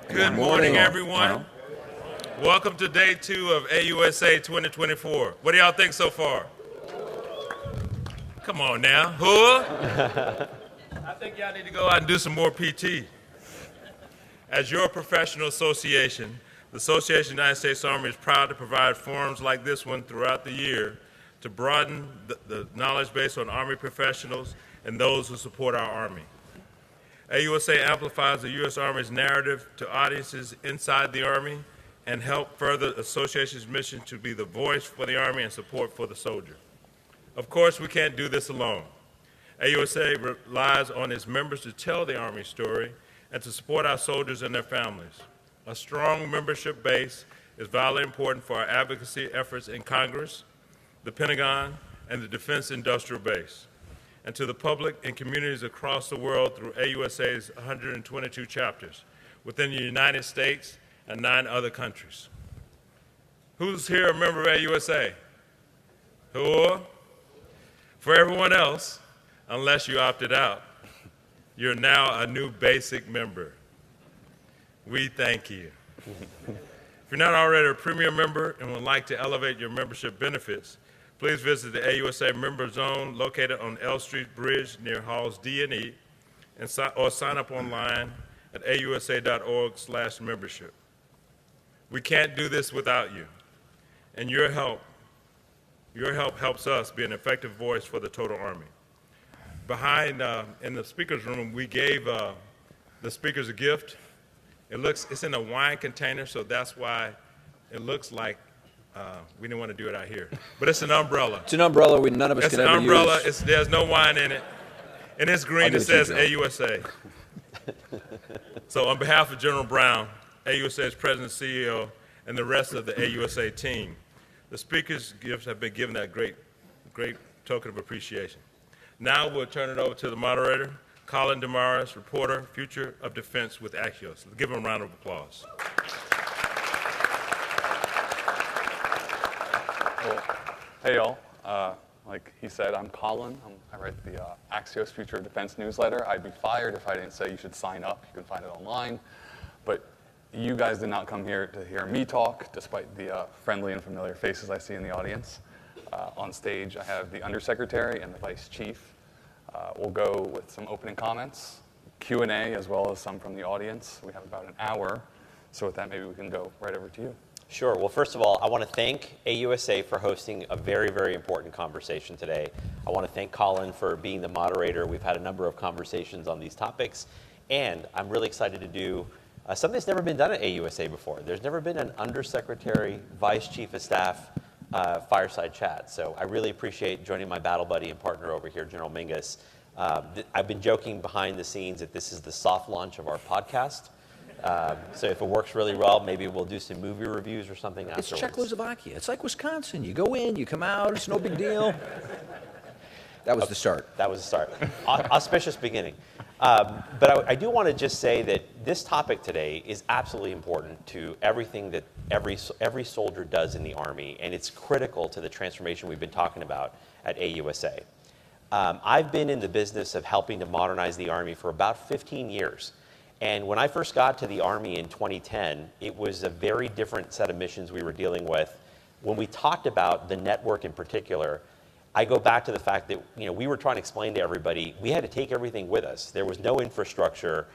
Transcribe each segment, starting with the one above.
Good morning, everyone. Welcome to day 2 of AUSA 2024. What do y'all think so far? Come on now. Who? I think y'all need to go out and do some more PT. As your professional association, the Association of the United States Army is proud to provide forums like this one throughout the year to broaden the knowledge base on Army professionals and those who support our Army. AUSA amplifies the U.S. Army's narrative to audiences inside the Army and help further the association's mission to be the voice for the Army and support for the soldier. Of course, we can't do this alone. AUSA relies on its members to tell the Army story and to support our soldiers and their families. A strong membership base is vitally important for our advocacy efforts in Congress, the Pentagon, and the defense industrial base, and to the public and communities across the world through AUSA's 122 chapters within the United States and 9 other countries. Who's here a member of AUSA? Who? For everyone else, unless you opted out, you're now a new basic member. We thank you. If you're not already a premium member and would like to elevate your membership benefits, please visit the AUSA Member Zone located on L Street Bridge near Halls D and E, or sign up online at ausa.org/membership. We can't do this without you, and your help helps us be an effective voice for the total Army. Behind, in the speaker's room, we gave the speakers a gift. It's in a wine container, so that's why it looks like we didn't want to do it out here. But it's an umbrella. It's an umbrella none of us can ever use. It's an umbrella. There's no wine in it. And it's green. It says AUSA. So on behalf of General Brown, AUSA's President and CEO, and the rest of the AUSA team, the speakers' gifts have been given that great token of appreciation. Now we'll turn it over to the moderator, Colin Damaris, reporter, Future of Defense with Axios. Let's give him a round of applause. Well, hey, y'all. Like he said, I'm Colin. I write the Axios Future of Defense newsletter. I'd be fired if I didn't say you should sign up. You can find it online. But you guys did not come here to hear me talk, despite the friendly and familiar faces I see in the audience. On stage, I have the Undersecretary and the Vice Chief. We'll go with some opening comments, Q&A, as well as some from the audience. We have about an hour. So with that, maybe we can go right over to you. Sure. Well, first of all, I want to thank AUSA for hosting a very, very important conversation today. I want to thank Colin for being the moderator. We've had a number of conversations on these topics, and I'm really excited to do something that's never been done at AUSA before. There's never been an Undersecretary, Vice Chief of Staff fireside chat. So I really appreciate joining my battle buddy and partner over here, General Mingus. I've been joking behind the scenes that this is the soft launch of our podcast. So if it works really well, maybe we'll do some movie reviews or something afterwards. It's Czechoslovakia. It's like Wisconsin. You go in, you come out, it's no big deal. That was the start. That was the start. Auspicious beginning. But I do want to just say that this topic today is absolutely important to everything that every soldier does in the Army, and it's critical to the transformation we've been talking about at AUSA. I've been in the business of helping to modernize the Army for about 15 years. And when I first got to the Army in 2010, it was a very different set of missions we were dealing with. When we talked about the network in particular, I go back to the fact that we were trying to explain to everybody, we had to take everything with us. There was no infrastructure.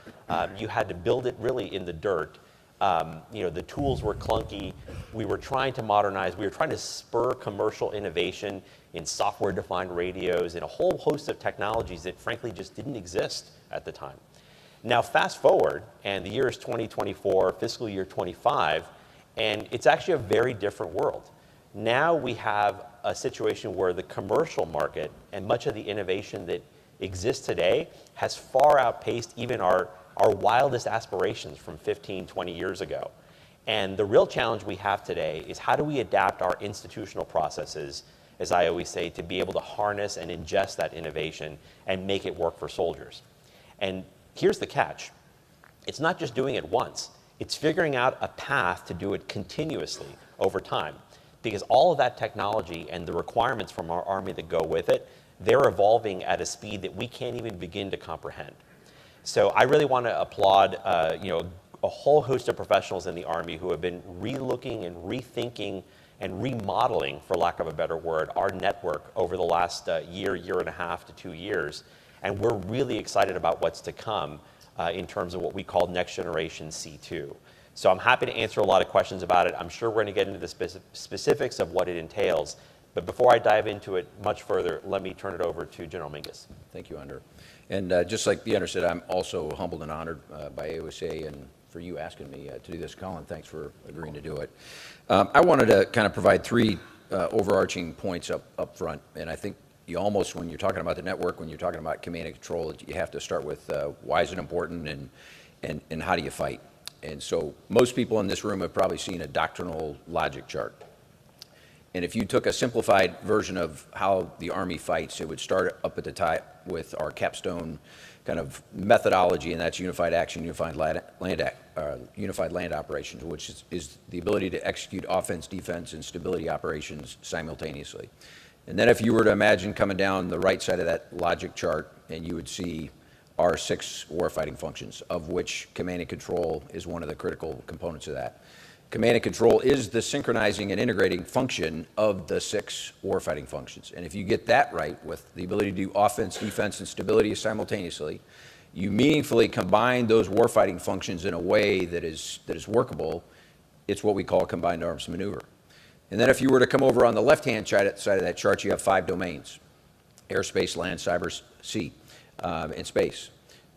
You had to build it really in the dirt. The tools were clunky. We were trying to modernize. We were trying to spur commercial innovation in software-defined radios and a whole host of technologies that frankly just didn't exist at the time. Now fast forward, and the year is 2024, fiscal year 25, and it's actually a very different world. Now we have a situation where the commercial market and much of the innovation that exists today has far outpaced even our wildest aspirations from 15, 20 years ago. And the real challenge we have today is how do we adapt our institutional processes, as I always say, to be able to harness and ingest that innovation and make it work for soldiers. And here's the catch. It's not just doing it once. It's figuring out a path to do it continuously over time. Because all of that technology and the requirements from our Army that go with it, they're evolving at a speed that we can't even begin to comprehend. So I really want to applaud a whole host of professionals in the Army who have been relooking and rethinking and remodeling, for lack of a better word, our network over the last year and a half to 2 years. And we're really excited about what's to come in terms of what we call next generation C2. So I'm happy to answer a lot of questions about it. I'm sure we're going to get into the specifics of what it entails. But before I dive into it much further, let me turn it over to General Mingus. Thank you, Under. And just like the Under said, I'm also humbled and honored by AUSA and for you asking me to do this. Colin, thanks for agreeing to do it. I wanted to kind of provide three overarching points up front. And I think you almost, when you're talking about the network, when you're talking about command and control, you have to start with why is it important and how do you fight? And so most people in this room have probably seen a doctrinal logic chart. And if you took a simplified version of how the Army fights, it would start up at the top with our capstone kind of methodology, and that's unified action, unified land operations, which is the ability to execute offense, defense, and stability operations simultaneously. And then if you were to imagine coming down the right side of that logic chart, and you would see our 6 warfighting functions, of which command and control is one of the critical components of that. Command and control is the synchronizing and integrating function of the 6 warfighting functions. And if you get that right, with the ability to do offense, defense, and stability simultaneously, you meaningfully combine those warfighting functions in a way that is workable. It's what we call a combined arms maneuver. And then if you were to come over on the left-hand side of that chart, you have 5 domains: airspace, land, cyber, sea, and space.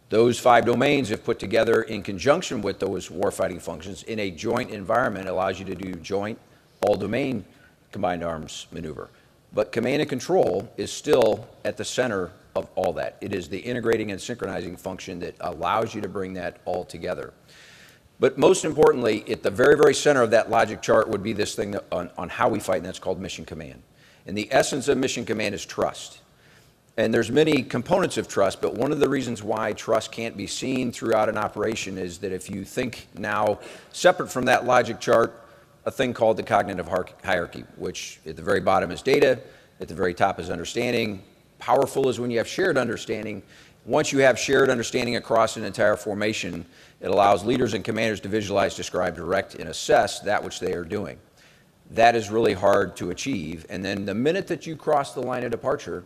Those 5 domains, if put together in conjunction with those warfighting functions in a joint environment, allows you to do joint, all-domain combined arms maneuver. But command and control is still at the center of all that. It is the integrating and synchronizing function that allows you to bring that all together. But most importantly, at the very, very center of that logic chart would be this thing on how we fight, and that's called mission command. And the essence of mission command is trust. And there's many components of trust, but one of the reasons why trust can't be seen throughout an operation is that if you think now, separate from that logic chart, a thing called the cognitive hierarchy, which at the very bottom is data, at the very top is understanding. Powerful is when you have shared understanding. Once you have shared understanding across an entire formation, it allows leaders and commanders to visualize, describe, direct, and assess that which they are doing. That is really hard to achieve. And then the minute that you cross the line of departure,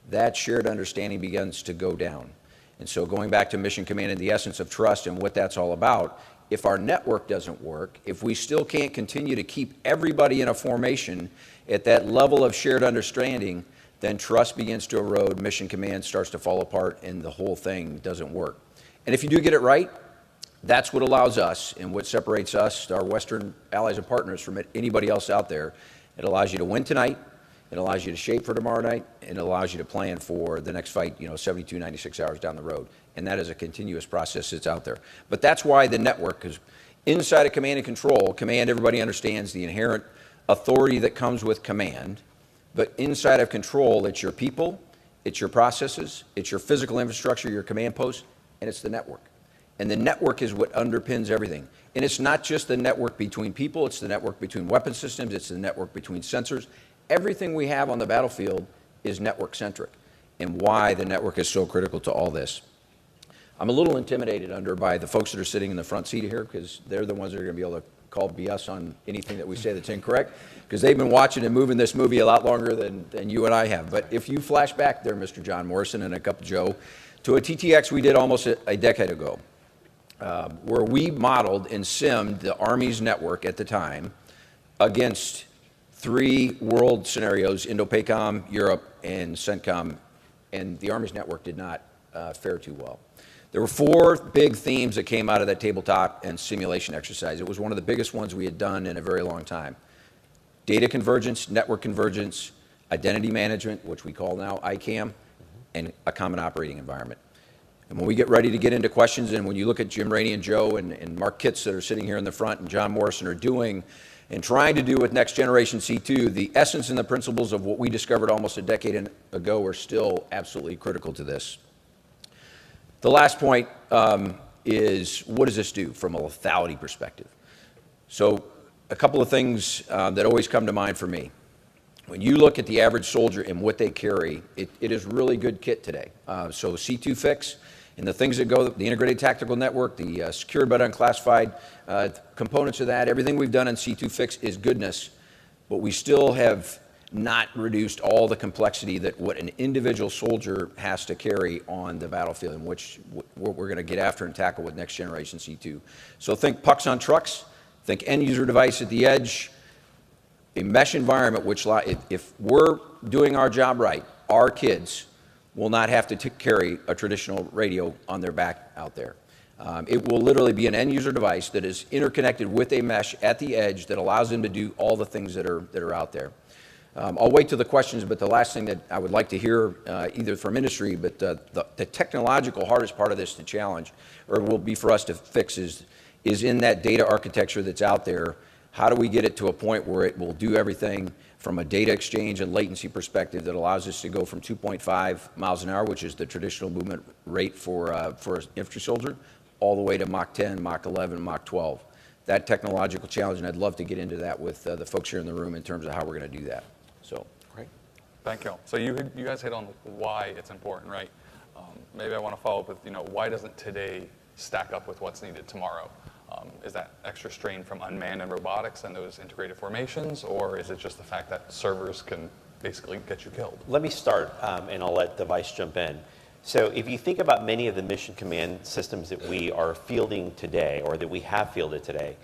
that shared understanding begins to go down. And so going back to mission command and the essence of trust and what that's all about, if our network doesn't work, if we still can't continue to keep everybody in a formation at that level of shared understanding, then trust begins to erode, mission command starts to fall apart, and the whole thing doesn't work. And if you do get it right, that's what allows us and what separates us, our Western allies and partners, from anybody else out there. It allows you to win tonight. It allows you to shape for tomorrow night, and it allows you to plan for the next fight, 72, 96 hours down the road. And that is a continuous process that's out there. But that's why the network, because inside of command and control, command, everybody understands the inherent authority that comes with command. But inside of control, it's your people, it's your processes, it's your physical infrastructure, your command posts, and it's the network. And the network is what underpins everything. And it's not just the network between people, it's the network between weapon systems, it's the network between sensors. Everything we have on the battlefield is network-centric, and why the network is so critical to all this. I'm a little intimidated by the folks that are sitting in the front seat here, because they're the ones that are going to be able to call BS on anything that we say that's incorrect, because they've been watching and moving this movie a lot longer than you and I have. But if you flash back there, Mr. John Morrison and a Cup of Joe, to a TTX we did almost a decade ago, where we modeled and simmed the Army's network at the time against 3 world scenarios: Indo-PACOM, Europe, and CENTCOM, and the Army's network did not fare too well. There were 4 big themes that came out of that tabletop and simulation exercise. It was one of the biggest ones we had done in a very long time. Data convergence, network convergence, identity management, which we call now ICAM, and a common operating environment. And when we get ready to get into questions, and when you look at Jim Rainey and Joe and Mark Kitts that are sitting here in the front and John Morrison are doing and trying to do with Next Generation C2, the essence and the principles of what we discovered almost a decade ago are still absolutely critical to this. The last point is, what does this do from a lethality perspective? So a couple of things that always come to mind for me. When you look at the average soldier and what they carry, it is really good kit today. So C2 Fix And the things that go, the integrated tactical network, the secured but unclassified components of that, everything we've done in C2 Fix is goodness, but we still have not reduced all the complexity that what an individual soldier has to carry on the battlefield, in which what we're going to get after and tackle with next generation C2. So think pucks on trucks, think end user device at the edge, a mesh environment, which if we're doing our job right, our kids will not have to carry a traditional radio on their back out there. It will literally be an end user device that is interconnected with a mesh at the edge that allows them to do all the things that are out there. I'll wait to the questions, but the last thing that I would like to hear, either from industry, but the technological hardest part of this to challenge, or will be for us to fix, is in that data architecture that's out there. How do we get it to a point where it will do everything from a data exchange and latency perspective that allows us to go from 2.5 miles an hour, which is the traditional movement rate for an infantry soldier, all the way to Mach 10, Mach 11, Mach 12. That technological challenge, and I'd love to get into that with the folks here in the room in terms of how we're going to do that. So, Great. Thank you. So you guys hit on why it's important, right? Maybe I want to follow up with, why doesn't today stack up with what's needed tomorrow? Is that extra strain from unmanned and robotics and those integrated formations, or is it just the fact that servers can basically get you killed? Let me start, and I'll let the Vice jump in. So if you think about many of the mission command systems that we are fielding today, or that we have fielded today,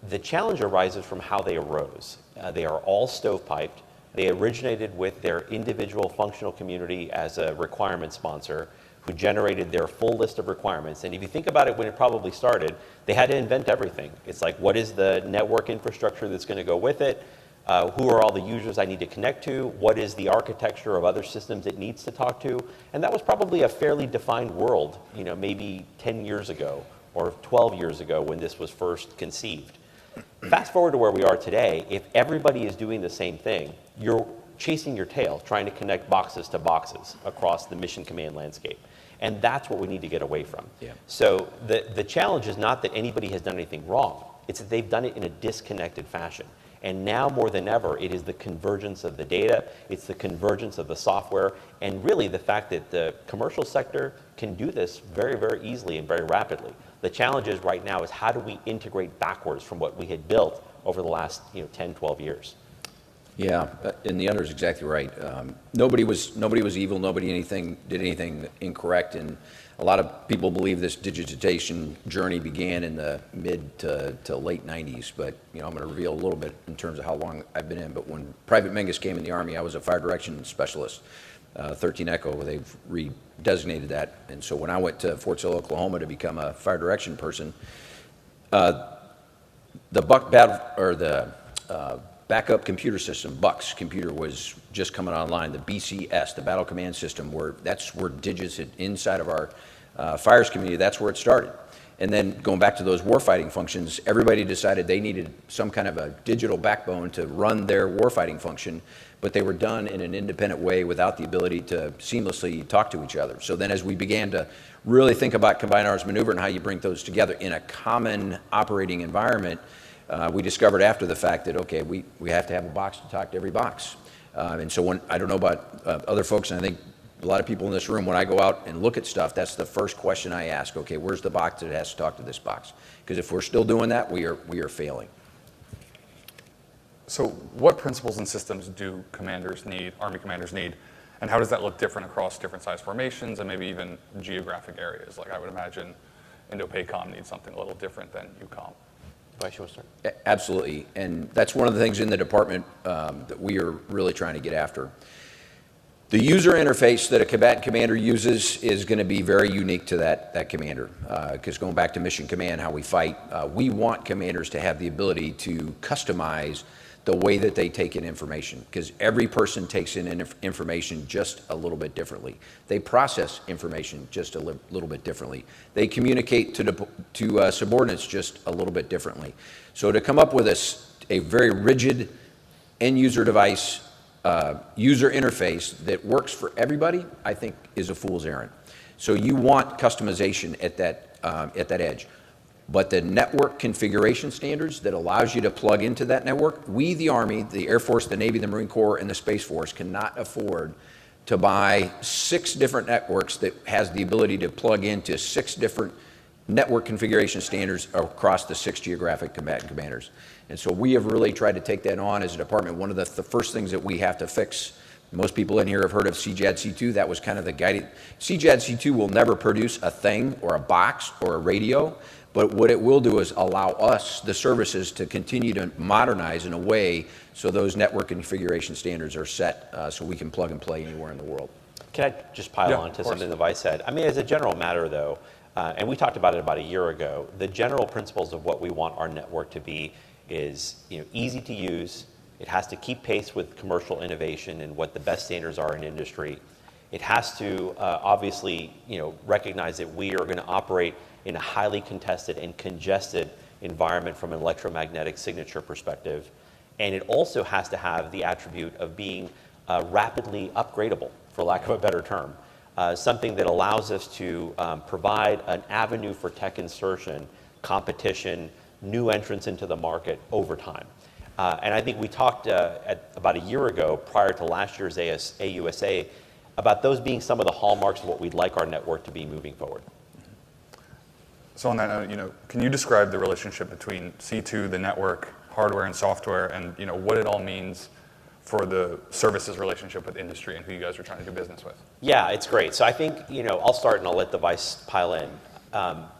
the challenge arises from how they arose. They are all stovepiped. They originated with their individual functional community as a requirement sponsor who generated their full list of requirements. And if you think about it, when it probably started, they had to invent everything. It's like, what is the network infrastructure that's going to go with it? Who are all the users I need to connect to? What is the architecture of other systems it needs to talk to? And that was probably a fairly defined world, maybe 10 years ago or 12 years ago when this was first conceived. Fast forward to where we are today, if everybody is doing the same thing, you're chasing your tail, trying to connect boxes to boxes across the mission command landscape. And that's what we need to get away from. Yeah. So the challenge is not that anybody has done anything wrong. It's that they've done it in a disconnected fashion. And now more than ever, it is the convergence of the data, it's the convergence of the software, and really the fact that the commercial sector can do this very, very easily and very rapidly. The challenge is right now is how do we integrate backwards from what we had built over the last 10, 12 years. yeah, and the other is exactly right. Nobody was evil. Nobody did anything incorrect, and a lot of people believe this digitization journey began in the mid to late 90s. But I'm going to reveal a little bit in terms of how long I've been in. But when Private Mingus came in the Army, I was a fire direction specialist. 13 Echo, they've redesignated that. And so when I went to Fort Sill, Oklahoma to become a fire direction person, the backup computer system, Buck's computer, was just coming online. The BCS, the Battle Command System, that's where digits inside of our fires community, that's where it started. And then going back to those warfighting functions, everybody decided they needed some kind of a digital backbone to run their warfighting function, but they were done in an independent way without the ability to seamlessly talk to each other. So then as we began to really think about combined arms maneuver and how you bring those together in a common operating environment, we discovered after the fact that, okay, we have to have a box to talk to every box. And so I don't know about other folks, and I think a lot of people in this room, when I go out and look at stuff, that's the first question I ask. Okay, where's the box that has to talk to this box? Because if we're still doing that, we are failing. So what principles and systems do commanders need, Army commanders need, and how does that look different across different size formations and maybe even geographic areas? Like I would imagine Indo-PACOM needs something a little different than UCOM. Vice, you want to start? Absolutely, and that's one of the things in the department that we are really trying to get after. The user interface that a combatant commander uses is going to be very unique to that commander, because going back to mission command, how we fight, we want commanders to have the ability to customize the way that they take in information, because every person takes in information just a little bit differently. They process information just a little bit differently. They communicate to subordinates just a little bit differently. So to come up with a very rigid end user device user interface that works for everybody, I think is a fool's errand. So you want customization at that edge. But the network configuration standards that allows you to plug into that network, we, the Army, the Air Force, the Navy, the Marine Corps, and the Space Force cannot afford to buy 6 different networks that has the ability to plug into 6 different network configuration standards across the 6 geographic combatant commanders. And so we have really tried to take that on as a department. One of the first things that we have to fix, most people in here have heard of CJAD C2. That was kind of the guiding. CJAD C2 will never produce a thing or a box or a radio, but what it will do is allow us, the services, to continue to modernize in a way so those network configuration standards are set so we can plug and play anywhere in the world. Can I just pile on to something the Vice said? I mean, as a general matter, though, and we talked about it about a year ago, the general principles of what we want our network to be is, easy to use. It has to keep pace with commercial innovation and what the best standards are in industry. It has to obviously, recognize that we are going to operate in a highly contested and congested environment from an electromagnetic signature perspective. And it also has to have the attribute of being rapidly upgradable, for lack of a better term. Something that allows us to provide an avenue for tech insertion, competition, new entrants into the market over time. And I think we talked about a year ago, prior to last year's AUSA, about those being some of the hallmarks of what we'd like our network to be moving forward. So on that note, can you describe the relationship between C2, the network, hardware and software, and what it all means for the services relationship with industry and who you guys are trying to do business with? Yeah, it's great. So I think, I'll start and I'll let the Vice pile in.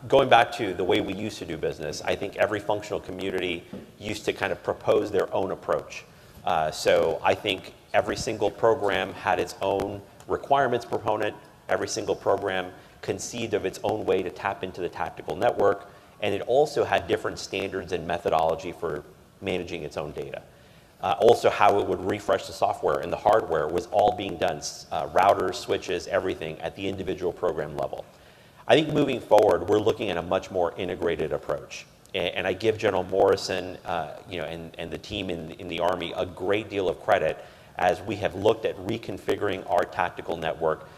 Going back to the way we used to do business, I think every functional community used to kind of propose their own approach. So I think every single program had its own requirements proponent. Every single program conceived of its own way to tap into the tactical network. And it also had different standards and methodology for managing its own data. Also how it would refresh the software and the hardware was all being done, routers, switches, everything at the individual program level. I think moving forward, we're looking at a much more integrated approach. And I give General Morrison and the team in the Army a great deal of credit as we have looked at reconfiguring our tactical network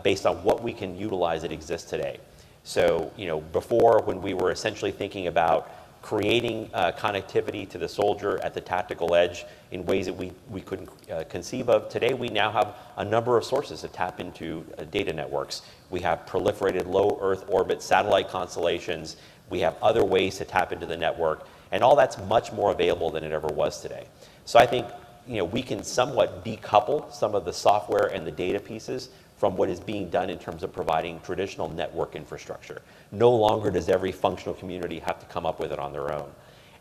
based on what we can utilize that exists today. So, before, when we were essentially thinking about creating connectivity to the soldier at the tactical edge in ways that we couldn't conceive of. Today, we now have a number of sources to tap into data networks. We have proliferated low Earth orbit satellite constellations. We have other ways to tap into the network, and all that's much more available than it ever was today. So I think we can somewhat decouple some of the software and the data pieces from what is being done in terms of providing traditional network infrastructure. No longer does every functional community have to come up with it on their own.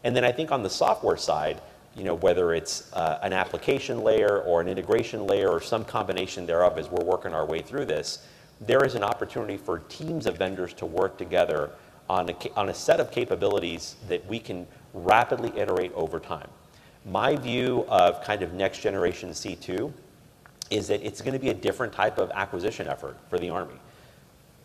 And then I think on the software side, whether it's an application layer or an integration layer or some combination thereof as we're working our way through this, there is an opportunity for teams of vendors to work together on a set of capabilities that we can rapidly iterate over time. My view of kind of next generation C2 is that it's going to be a different type of acquisition effort for the Army.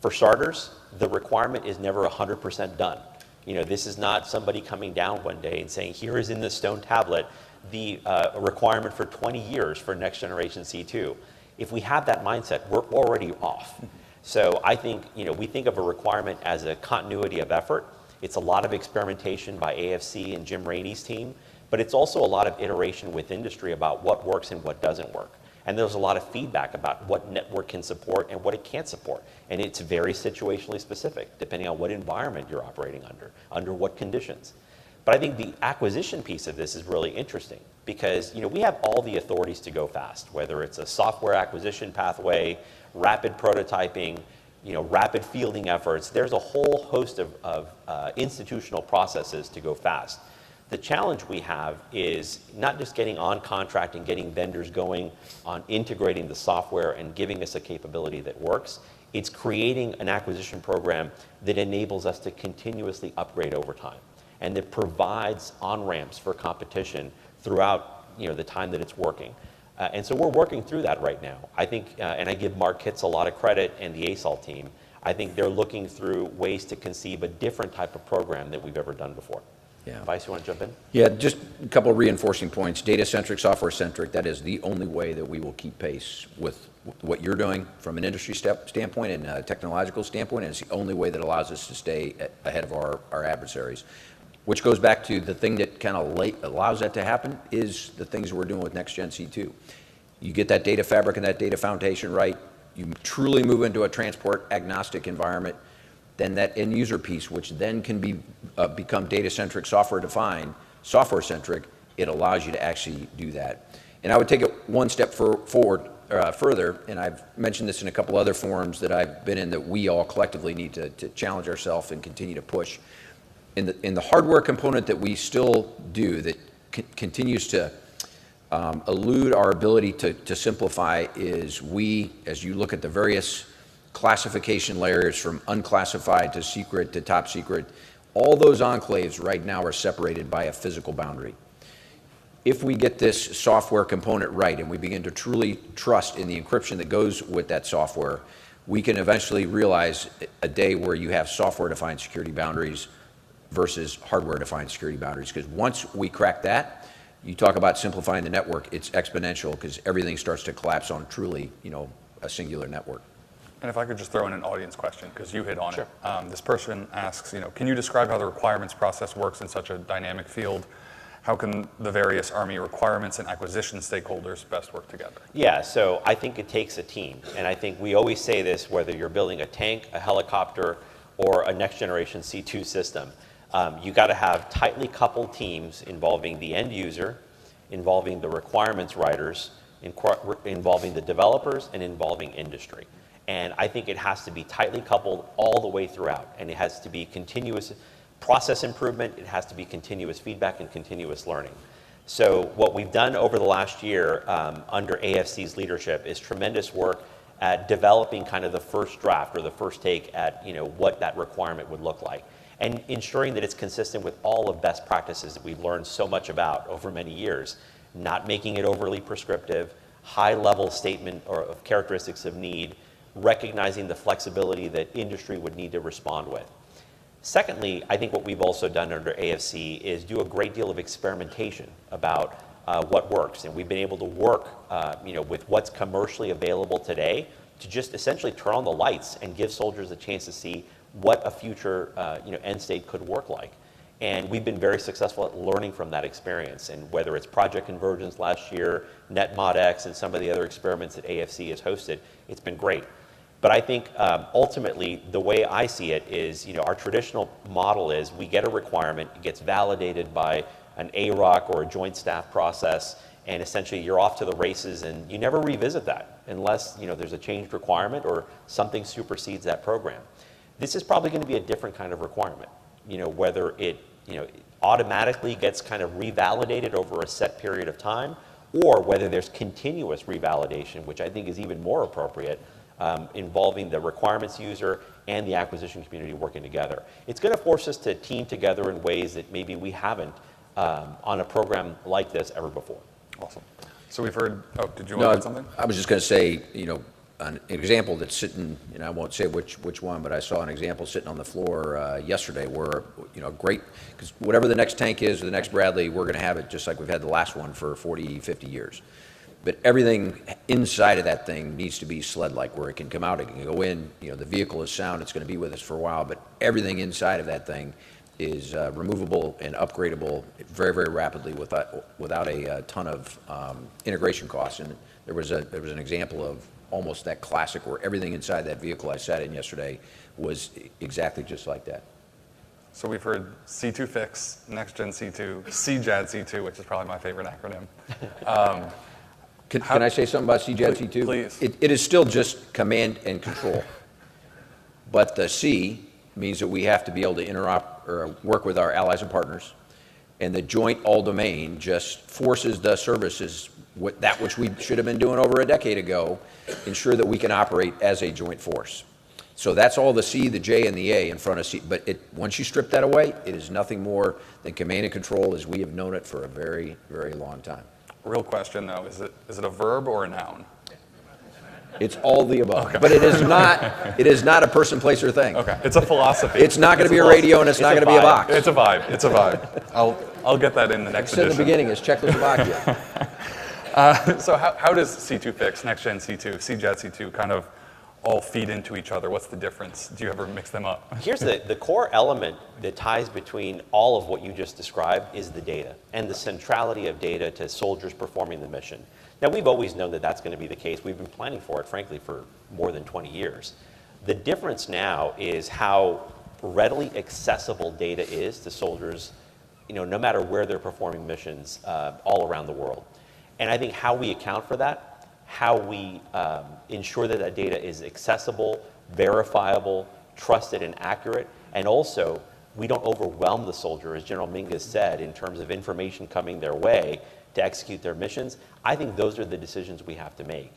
For starters, the requirement is never 100% done. This is not somebody coming down one day and saying, here is in the stone tablet the requirement for 20 years for next generation C2. If we have that mindset, we're already off. So I think, we think of a requirement as a continuity of effort. It's a lot of experimentation by AFC and Jim Rainey's team, but it's also a lot of iteration with industry about what works and what doesn't work. And there's a lot of feedback about what network can support and what it can't support. And it's very situationally specific, depending on what environment you're operating under what conditions. But I think the acquisition piece of this is really interesting because we have all the authorities to go fast, whether it's a software acquisition pathway, rapid prototyping, rapid fielding efforts. There's a whole host of institutional processes to go fast. The challenge we have is not just getting on contract and getting vendors going on integrating the software and giving us a capability that works. It's creating an acquisition program that enables us to continuously upgrade over time and that provides on-ramps for competition throughout the time that it's working. And so we're working through that right now. I think, and I give Mark Kitts a lot of credit and the ASOL team, I think they're looking through ways to conceive a different type of program that we've ever done before. Yeah. Vice, you want to jump in? Yeah, just a couple of reinforcing points. Data-centric, software-centric, that is the only way that we will keep pace with what you're doing from an industry standpoint and a technological standpoint, and it's the only way that allows us to stay ahead of our adversaries. Which goes back to the thing that kind of allows that to happen is the things we're doing with Next Gen C2. You get that data fabric and that data foundation right, you truly move into a transport agnostic environment, then that end user piece, which then can be become data-centric, software-defined, software-centric, it allows you to actually do that. And I would take it one step forward further, and I've mentioned this in a couple other forums that I've been in, that we all collectively need to challenge ourselves and continue to push. In the hardware component that we still do that continues to elude our ability to simplify is as you look at the various classification layers from unclassified to secret to top secret, all those enclaves right now are separated by a physical boundary. If we get this software component right and we begin to truly trust in the encryption that goes with that software, we can eventually realize a day where you have software-defined security boundaries versus hardware-defined security boundaries. Because once we crack that, you talk about simplifying the network, it's exponential because everything starts to collapse on truly, a singular network. And if I could just throw in an audience question, because you hit on Sure. it. This person asks, can you describe how the requirements process works in such a dynamic field? How can the various Army requirements and acquisition stakeholders best work together? Yeah, so I think it takes a team. And I think we always say this, whether you're building a tank, a helicopter, or a next generation C2 system, you got to have tightly coupled teams involving the end user, involving the requirements writers, involving the developers, and involving industry. And I think it has to be tightly coupled all the way throughout. And it has to be continuous process improvement, it has to be continuous feedback and continuous learning. So what we've done over the last year under AFC's leadership is tremendous work at developing kind of the first draft or the first take at what that requirement would look like, and ensuring that it's consistent with all of best practices that we've learned so much about over many years, not making it overly prescriptive, high level statement or of characteristics of need, recognizing the flexibility that industry would need to respond with. Secondly, I think what we've also done under AFC is do a great deal of experimentation about what works, and we've been able to work with what's commercially available today to just essentially turn on the lights and give soldiers a chance to see what a future end state could work like. And we've been very successful at learning from that experience, and whether it's Project Convergence last year, NetModX, and some of the other experiments that AFC has hosted, it's been great. But I think ultimately, the way I see it is, our traditional model is we get a requirement, it gets validated by an AROC or a joint staff process, and essentially you're off to the races, and you never revisit that unless there's a changed requirement or something supersedes that program. This is probably going to be a different kind of requirement, whether it automatically gets kind of revalidated over a set period of time, or whether there's continuous revalidation, which I think is even more appropriate, involving the requirements user and the acquisition community working together. It's going to force us to team together in ways that maybe we haven't on a program like this ever before. Awesome. So we've heard, did you want to add something? I was just going to say, an example that's sitting, and I won't say which one, but I saw an example sitting on the floor yesterday where, great, because whatever the next tank is or the next Bradley, we're going to have it just like we've had the last one for 40, 50 years. But everything inside of that thing needs to be sled-like, where it can come out, it can go in, the vehicle is sound, it's going to be with us for a while, but everything inside of that thing is removable and upgradable very, very rapidly without a ton of integration costs. And there was an example of almost that classic where everything inside that vehicle I sat in yesterday was exactly just like that. So we've heard C2 Fix, Next Gen C2, CJAD C2, which is probably my favorite acronym. Can I say something about CJAD C2? Please. It is still just command and control. But the C means that we have to be able to interop or work with our allies and partners. And the joint all-domain just forces the services, that which we should have been doing over a decade ago, ensure that we can operate as a joint force. So that's all the C, the J, and the A in front of C. But once you strip that away, it is nothing more than command and control as we have known it for a very, very long time. Real question though, is it a verb or a noun? It's all the above. Okay. But it is not a person, place, or thing. Okay, it's a philosophy. It's not going to be a radio, and it's not going to be a box. It's a vibe. It's a vibe. I'll get that in the next Said in edition. the beginning, it's Czechoslovakia. So how does C2 Fix, Next Gen C2, CJAD C2 kind of all feed into each other? What's the difference? Do you ever mix them up? Here's the core element that ties between all of what you just described is the data and the centrality of data to soldiers performing the mission. Now, we've always known that that's going to be the case. We've been planning for it, frankly, for more than 20 years. The difference now is how readily accessible data is to soldiers, no matter where they're performing missions all around the world. And I think how we account for that, how we ensure that that data is accessible, verifiable, trusted, and accurate, and also we don't overwhelm the soldier, as General Mingus said, in terms of information coming their way to execute their missions. I think those are the decisions we have to make.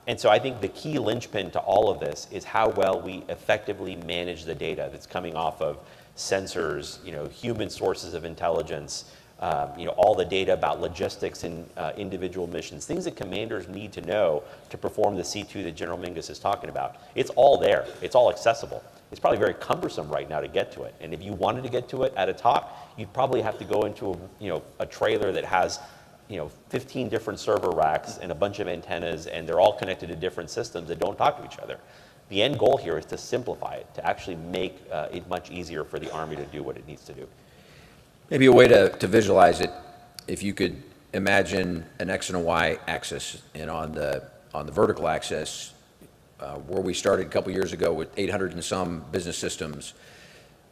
And so I think the key linchpin to all of this is how well we effectively manage the data that's coming off of sensors, human sources of intelligence, all the data about logistics and individual missions, things that commanders need to know to perform the C2 that General Mingus is talking about. It's all there. It's all accessible. It's probably very cumbersome right now to get to it. And if you wanted to get to it at a talk, you'd probably have to go into a trailer that has 15 different server racks and a bunch of antennas, and they're all connected to different systems that don't talk to each other. The end goal here is to simplify it, to actually make it much easier for the Army to do what it needs to do. Maybe a way to visualize it, if you could imagine an X and a Y axis, and on the vertical axis, where we started a couple years ago with 800 and some business systems,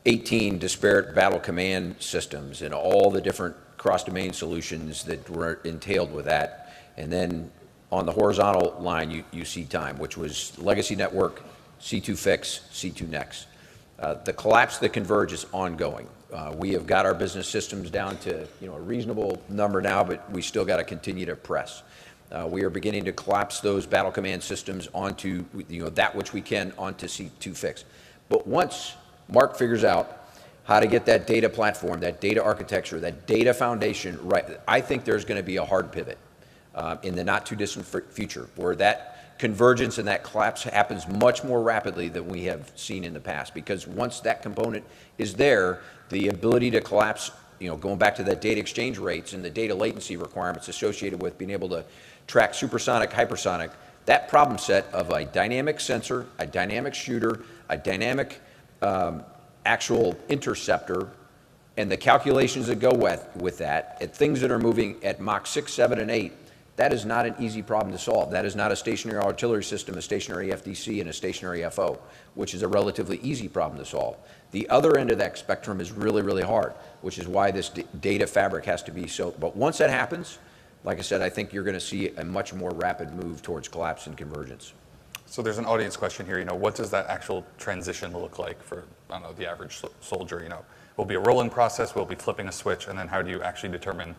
18 disparate battle command systems, and all the different cross-domain solutions that were entailed with that. And then on the horizontal line, you see time, which was legacy network, C2 fix, C2 next. The collapse that converge is ongoing. We have got our business systems down to a reasonable number now, but we still got to continue to press. We are beginning to collapse those battle command systems onto that which we can onto C2 fix. But once Mark figures out how to get that data platform, that data architecture, that data foundation right, I think there's going to be a hard pivot in the not too distant future where that convergence and that collapse happens much more rapidly than we have seen in the past, because once that component is there, the ability to collapse, going back to that data exchange rates and the data latency requirements associated with being able to track supersonic, hypersonic, that problem set of a dynamic sensor, a dynamic shooter, a dynamic actual interceptor, and the calculations that go with that, at things that are moving at Mach 6, 7, and 8, that is not an easy problem to solve. That is not a stationary artillery system, a stationary FDC, and a stationary FO, which is a relatively easy problem to solve. The other end of that spectrum is really, really hard, which is why this data fabric has to be so. But once that happens, like I said, I think you're going to see a much more rapid move towards collapse and convergence. So there's an audience question here. What does that actual transition look like for, the average soldier? Will it be a roll-in process? Will it be flipping a switch? And then how do you actually determine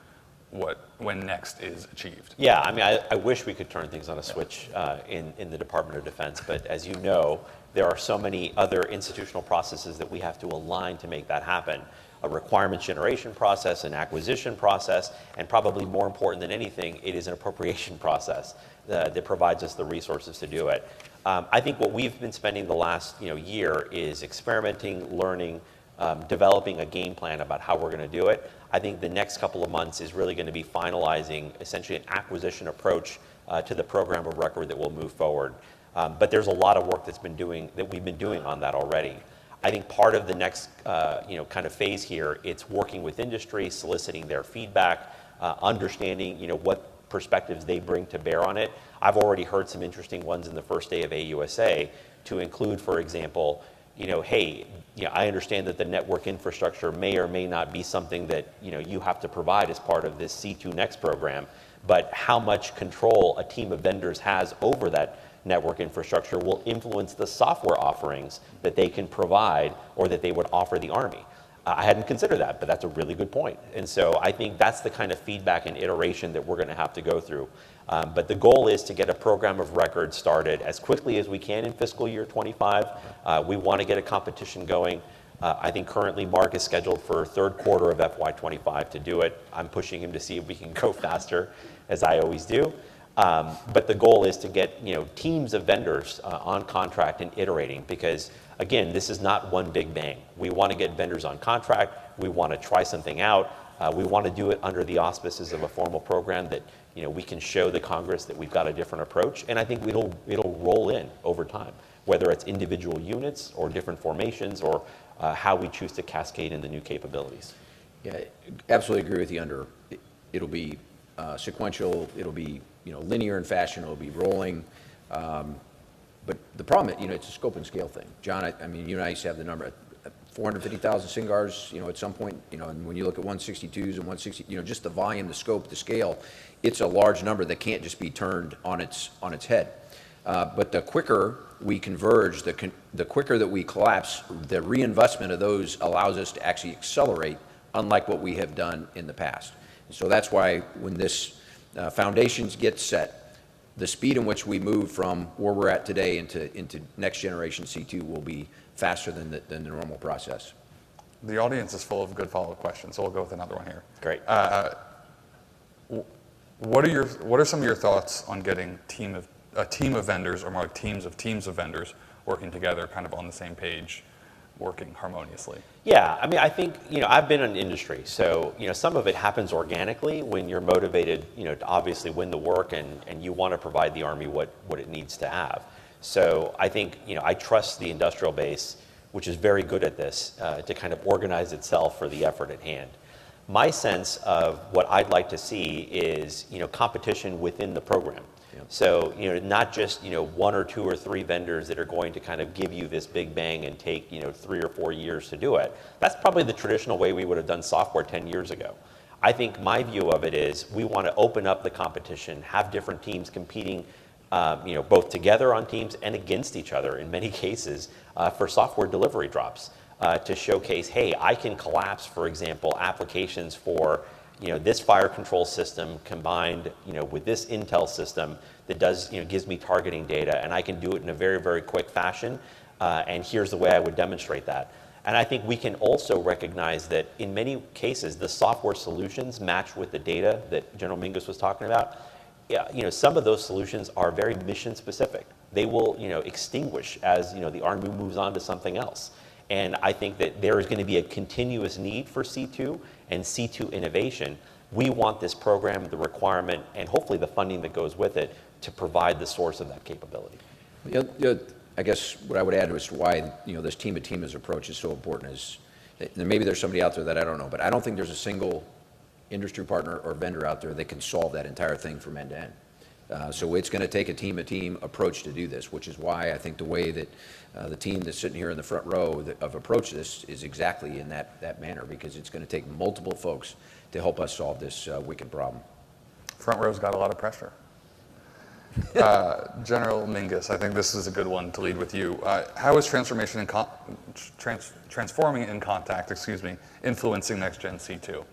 when next is achieved? Yeah, I wish we could turn things on a switch in the Department of Defense, but as you know, there are so many other institutional processes that we have to align to make that happen. A requirements generation process, an acquisition process, and probably more important than anything, it is an appropriation process that provides us the resources to do it. I think what we've been spending the last year is experimenting, learning, developing a game plan about how we're going to do it. I think the next couple of months is really going to be finalizing essentially an acquisition approach to the program of record that will move forward. But there's a lot of work that we've been doing on that already. I think part of the next kind of phase here, it's working with industry, soliciting their feedback, understanding what perspectives they bring to bear on it. I've already heard some interesting ones in the first day of AUSA to include, for example, hey, I understand that the network infrastructure may or may not be something that you have to provide as part of this C2 Next program, but how much control a team of vendors has over that network infrastructure will influence the software offerings that they can provide or that they would offer the Army. I hadn't considered that, but that's a really good point. And so I think that's the kind of feedback and iteration that we're going to have to go through. But the goal is to get a program of record started as quickly as we can in fiscal year 25. We want to get a competition going. I think currently Mark is scheduled for third quarter of FY25 to do it. I'm pushing him to see if we can go faster, as I always do. But the goal is to get teams of vendors on contract and iterating, because again, this is not one big bang. We want to get vendors on contract. We want to try something out. We want to do it under the auspices of a formal program that we can show the Congress that we've got a different approach, and I think it'll roll in over time, whether it's individual units or different formations or how we choose to cascade in the new capabilities. Yeah, absolutely agree with you. It'll be sequential. It'll be linear in fashion. It'll be rolling. But the problem, it's a scope and scale thing. John, I mean, you and I used to have the number 450,000 SINGARs, at some point, and when you look at 162s and 160, just the volume, the scope, the scale, it's a large number that can't just be turned on its head. But the quicker we converge, the quicker that we collapse, the reinvestment of those allows us to actually accelerate, unlike what we have done in the past. And so that's why when this foundations get set, the speed in which we move from where we're at today into next generation C2 will be faster than the normal process. The audience is full of good follow-up questions, so we'll go with another one here. Great. What are some of your thoughts on getting a team of vendors, or more like teams of vendors working together, kind of on the same page, working harmoniously? Yeah, I mean, I think, I've been in industry, so, some of it happens organically when you're motivated, to obviously win the work and you want to provide the Army what it needs to have. So I think, I trust the industrial base, which is very good at this, to kind of organize itself for the effort at hand. My sense of what I'd like to see is, competition within the program. Yep. So, not just, one or two or three vendors that are going to kind of give you this big bang and take, 3 or 4 years to do it. That's probably the traditional way we would have done software 10 years ago. I think my view of it is we want to open up the competition, have different teams competing, both together on teams and against each other in many cases for software delivery drops to showcase, hey, I can collapse, for example, applications for this fire control system combined, with this Intel system that does, gives me targeting data, and I can do it in a very, very quick fashion. And here's the way I would demonstrate that. And I think we can also recognize that in many cases, the software solutions match with the data that General Mingus was talking about. Yeah, some of those solutions are very mission specific. They will, extinguish as, the Army moves on to something else. And I think that there is going to be a continuous need for C2 and C2 innovation. We want this program, the requirement, and hopefully the funding that goes with it to provide the source of that capability. I guess what I would add is why this team-to-team approach is so important is that maybe there's somebody out there that I don't know, but I don't think there's a single industry partner or vendor out there that can solve that entire thing from end to end. So it's going to take a team-to-team approach to do this, which is why I think the way that the team that's sitting here in the front row of approach this is exactly in that manner, because it's going to take multiple folks to help us solve this wicked problem. Front row's got a lot of pressure. General Mingus, I think this is a good one to lead with you. How is transforming in contact, influencing Next Gen C2?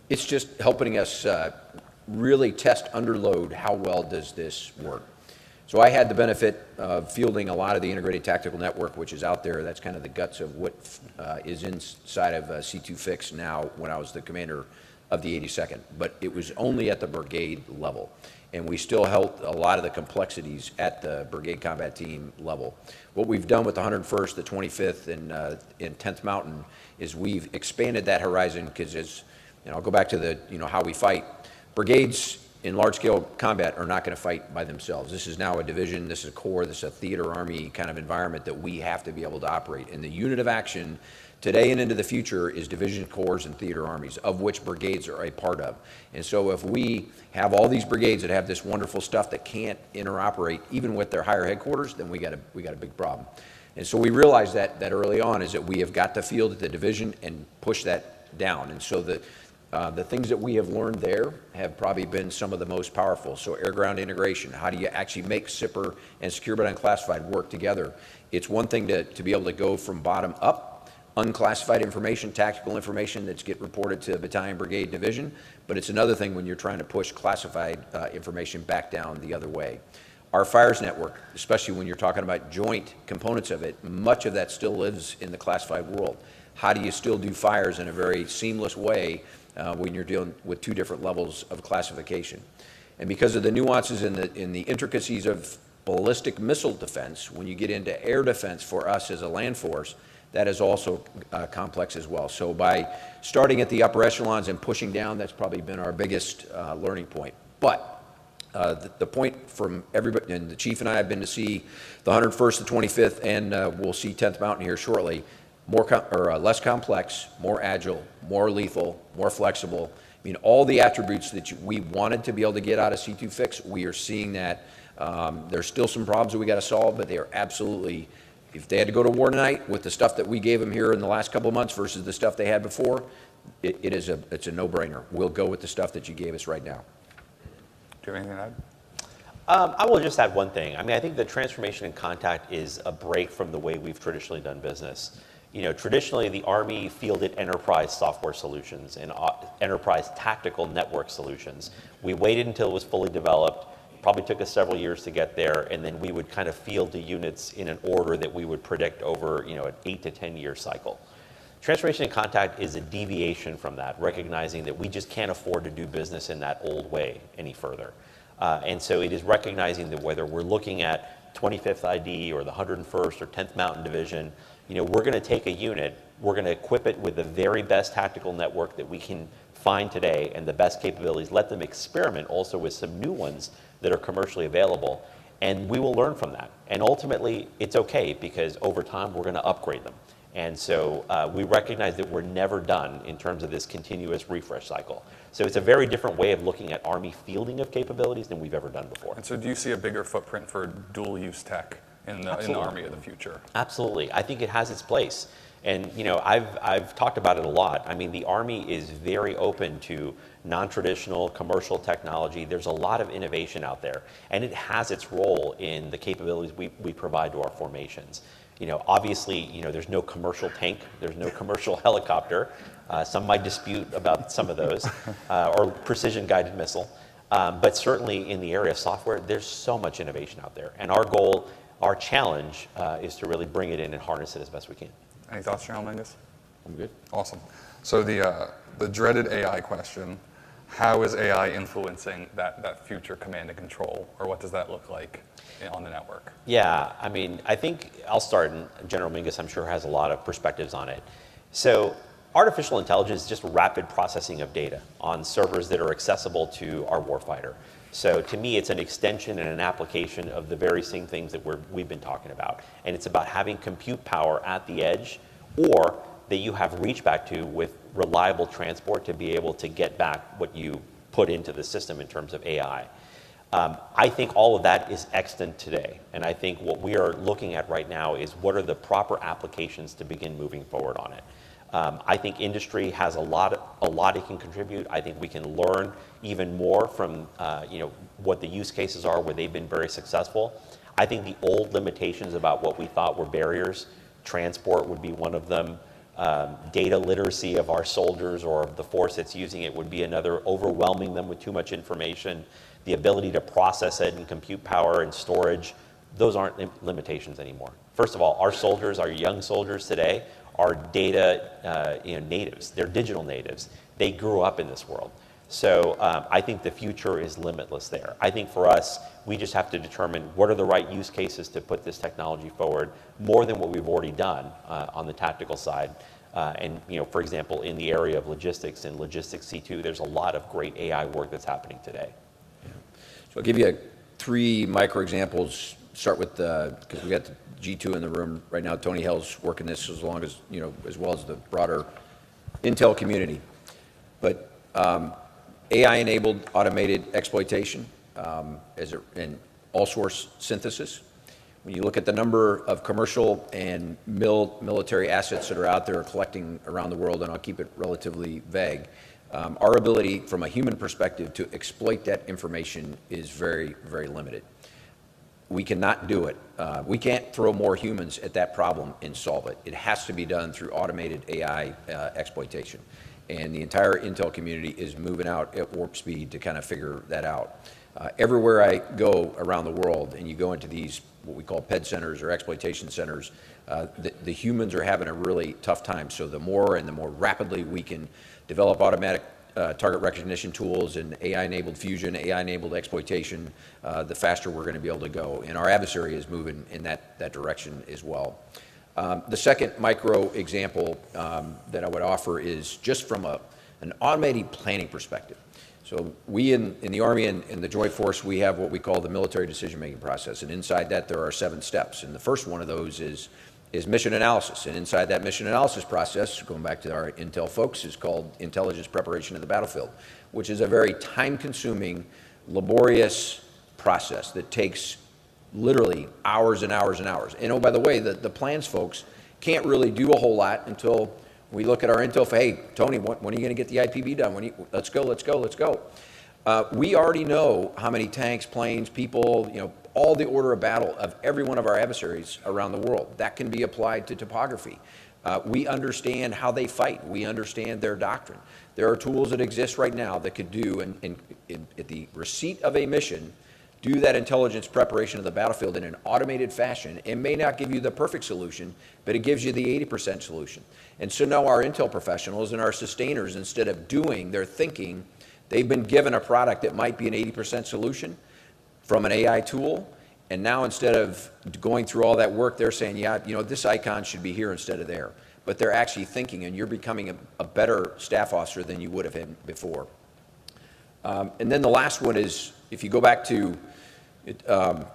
It's just helping us really test under load how well does this work. So I had the benefit of fielding a lot of the integrated tactical network, which is out there. That's kind of the guts of what is inside of C2 Fix now when I was the commander of the 82nd. But it was only at the brigade level. And we still held a lot of the complexities at the brigade combat team level. What we've done with the 101st, the 25th, and 10th Mountain is we've expanded that horizon, because as I'll go back to the how we fight. Brigades in large-scale combat are not going to fight by themselves. This is now a division, this is a corps, this is a theater army kind of environment that we have to be able to operate. And the unit of action today and into the future is division, corps, and theater armies, of which brigades are a part of. And so if we have all these brigades that have this wonderful stuff that can't interoperate even with their higher headquarters, then we got a big problem. And so we realized that early on is that we have got to field at the division and push that down. And so the things that we have learned there have probably been some of the most powerful. So air-ground integration, how do you actually make SIPR and secure but unclassified work together? It's one thing to be able to go from bottom up, unclassified information, tactical information that's get reported to battalion, brigade, division, but it's another thing when you're trying to push classified information back down the other way. Our fires network, especially when you're talking about joint components of it, much of that still lives in the classified world. How do you still do fires in a very seamless way when you're dealing with two different levels of classification? And because of the nuances in the intricacies of ballistic missile defense, when you get into air defense for us as a land force, that is also complex as well. So by starting at the upper echelons and pushing down, that's probably been our biggest learning point. But the point from everybody, and the chief and I have been to see the 101st, the 25th, and we'll see 10th Mountain here shortly, less complex, more agile, more lethal, more flexible. I mean, all the attributes that we wanted to be able to get out of C2 Fix, we are seeing that. There's still some problems that we got to solve, but they are absolutely, if they had to go to war tonight with the stuff that we gave them here in the last couple of months versus the stuff they had before, it's a no-brainer. We'll go with the stuff that you gave us right now. Do you have anything to add? I will just add one thing. I mean, I think the transformation in contact is a break from the way we've traditionally done business. You know, traditionally the Army fielded enterprise software solutions and enterprise tactical network solutions. We waited until it was fully developed. Probably took us several years to get there, and then we would kind of field the units in an order that we would predict over, you know, an 8 to 10 year cycle. Transformation in contact is a deviation from that, recognizing that we just can't afford to do business in that old way any further. And so it is recognizing that whether we're looking at 25th ID or the 101st or 10th Mountain Division, you know, we're going to take a unit, we're going to equip it with the very best tactical network that we can find today and the best capabilities, let them experiment also with some new ones that are commercially available, and we will learn from that. And ultimately, it's okay because over time, we're going to upgrade them. And so we recognize that we're never done in terms of this continuous refresh cycle. So it's a very different way of looking at Army fielding of capabilities than we've ever done before. And so do you see a bigger footprint for dual-use tech in the Army of the future? Absolutely. I think it has its place. And you know, I've talked about it a lot. I mean, the Army is very open to non-traditional commercial technology. There's a lot of innovation out there, and it has its role in the capabilities we provide to our formations. You know, obviously, you know, there's no commercial tank, there's no commercial helicopter. Some might dispute about some of those, or precision-guided missile. But certainly in the area of software, there's so much innovation out there. And our goal, our challenge, is to really bring it in and harness it as best we can. Any thoughts, General Mingus? I'm good. Awesome. So the dreaded AI question, how is AI influencing that future command and control, or what does that look like on the network? Yeah, I mean, I think I'll start, and General Mingus, I'm sure, has a lot of perspectives on it. So artificial intelligence is just rapid processing of data on servers that are accessible to our warfighter. So to me, it's an extension and an application of the very same things that we've been talking about. And it's about having compute power at the edge, or that you have reach back to with reliable transport to be able to get back what you put into the system in terms of AI. I think all of that is extant today. And I think what we are looking at right now is what are the proper applications to begin moving forward on it. I think industry has a lot it can contribute. I think we can learn even more from you know, what the use cases are where they've been very successful. I think the old limitations about what we thought were barriers, transport would be one of them. Data literacy of our soldiers or of the force that's using it would be another, overwhelming them with too much information. The ability to process it and compute power and storage, those aren't limitations anymore. First of all, our soldiers, our young soldiers today, are data you know, natives. They're digital natives. They grew up in this world. So I think the future is limitless there. I think for us, we just have to determine what are the right use cases to put this technology forward, more than what we've already done on the tactical side. And you know, for example, in the area of logistics and logistics C2, there's a lot of great AI work that's happening today. Yeah. So I'll give you 3 micro examples. Start with because we got the G2 in the room right now. Tony Hell's working this as well as the broader Intel community. But AI-enabled automated exploitation and all-source synthesis. When you look at the number of commercial and military assets that are out there collecting around the world, and I'll keep it relatively vague, our ability from a human perspective to exploit that information is very, very limited. We cannot do it. We can't throw more humans at that problem and solve it. It has to be done through automated AI exploitation. And the entire Intel community is moving out at warp speed to kind of figure that out. Everywhere I go around the world, and you go into these what we call PED centers or exploitation centers, the humans are having a really tough time. So the more rapidly we can develop automatic target recognition tools and AI-enabled fusion, AI-enabled exploitation, the faster we're going to be able to go. And our adversary is moving in that direction as well. The second micro example that I would offer is just from an automated planning perspective. So we in the Army and in the Joint Force, we have what we call the military decision-making process. And inside that, there are 7 steps. And the first one of those is mission analysis. And inside that mission analysis process, going back to our intel folks, is called intelligence preparation of the battlefield, which is a very time-consuming, laborious process that takes literally hours and hours and hours. And oh, by the way, the plans folks can't really do a whole lot until we look at our intel for, hey, Tony, when are you going to get the IPB done? Let's go. We already know how many tanks, planes, people, all the order of battle of every one of our adversaries around the world. That can be applied to topography. We understand how they fight. We understand their doctrine. There are tools that exist right now that could do, at the receipt of a mission, do that intelligence preparation of the battlefield in an automated fashion. It may not give you the perfect solution, but it gives you the 80% solution. And so now our intel professionals and our sustainers, instead of doing their thinking, they've been given a product that might be an 80% solution from an AI tool. And now instead of going through all that work, they're saying, yeah, this icon should be here instead of there. But they're actually thinking, and you're becoming a better staff officer than you would have been before. And then the last one is, if you go back to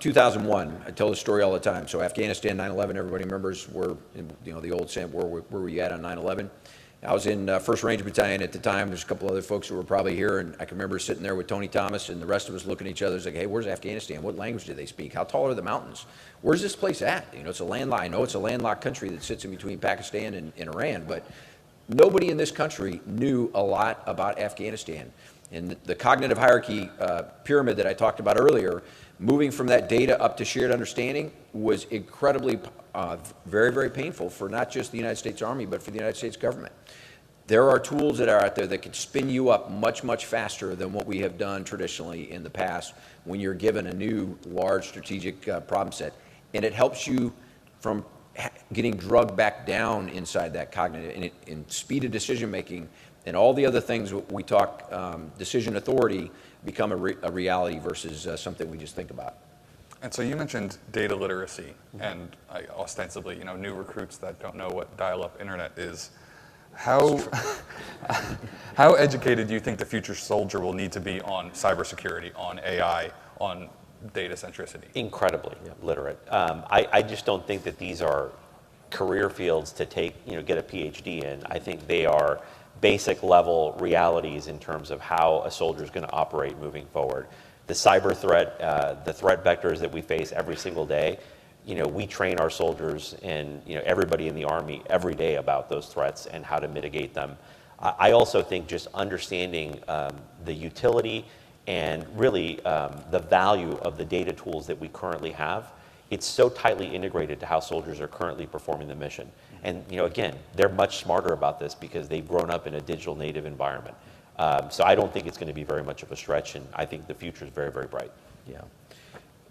2001, I tell this story all the time. So Afghanistan, 9/11, everybody remembers the old saying, where were you at on 9/11? I was in 1st Ranger Battalion at the time. There's a couple other folks who were probably here, and I can remember sitting there with Tony Thomas and the rest of us looking at each other. It's like, hey, where's Afghanistan? What language do they speak? How tall are the mountains? Where's this place at? It's a landlocked. I know it's a landlocked country that sits in between Pakistan and Iran, but nobody in this country knew a lot about Afghanistan. And the cognitive hierarchy pyramid that I talked about earlier, moving from that data up to shared understanding was incredibly, very, very painful for not just the United States Army, but for the United States government. There are tools that are out there that can spin you up much, much faster than what we have done traditionally in the past when you're given a new large strategic problem set. And it helps you from getting drugged back down inside that cognitive and speed of decision making and all the other things we talk decision authority become a reality versus something we just think about. And so you mentioned data literacy and ostensibly, new recruits that don't know what dial-up internet is. How educated do you think the future soldier will need to be on cybersecurity, on AI, on data centricity? Incredibly literate. I just don't think that these are career fields to take, get a PhD in. I think they are basic level realities in terms of how a soldier is going to operate moving forward. The cyber threat, the threat vectors that we face every single day, we train our soldiers and everybody in the Army every day about those threats and how to mitigate them. I also think just understanding the utility and really the value of the data tools that we currently have, it's so tightly integrated to how soldiers are currently performing the mission. And again, they're much smarter about this because they've grown up in a digital native environment. So I don't think it's going to be very much of a stretch, and I think the future is very, very bright. Yeah.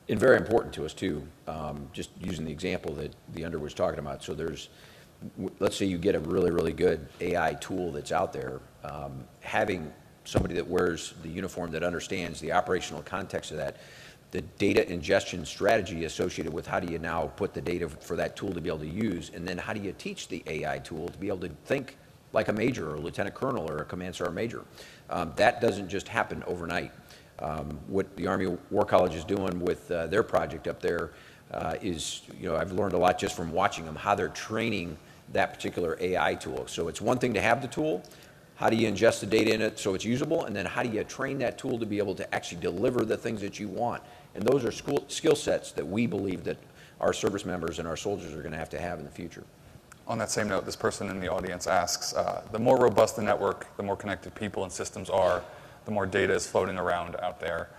And very important to us too, just using the example that the Under was talking about. So let's say you get a really, really good AI tool that's out there, having somebody that wears the uniform that understands the operational context of that, the data ingestion strategy associated with how do you now put the data for that tool to be able to use, and then how do you teach the AI tool to be able to think like a major or a lieutenant colonel or a command sergeant major. That doesn't just happen overnight. What the Army War College is doing with their project up there is, I've learned a lot just from watching them, how they're training that particular AI tool. So it's one thing to have the tool. How do you ingest the data in it so it's usable? And then how do you train that tool to be able to actually deliver the things that you want? And those are skill sets that we believe that our service members and our soldiers are going to have in the future. On that same note, this person in the audience asks, the more robust the network, the more connected people and systems are, the more data is floating around out there.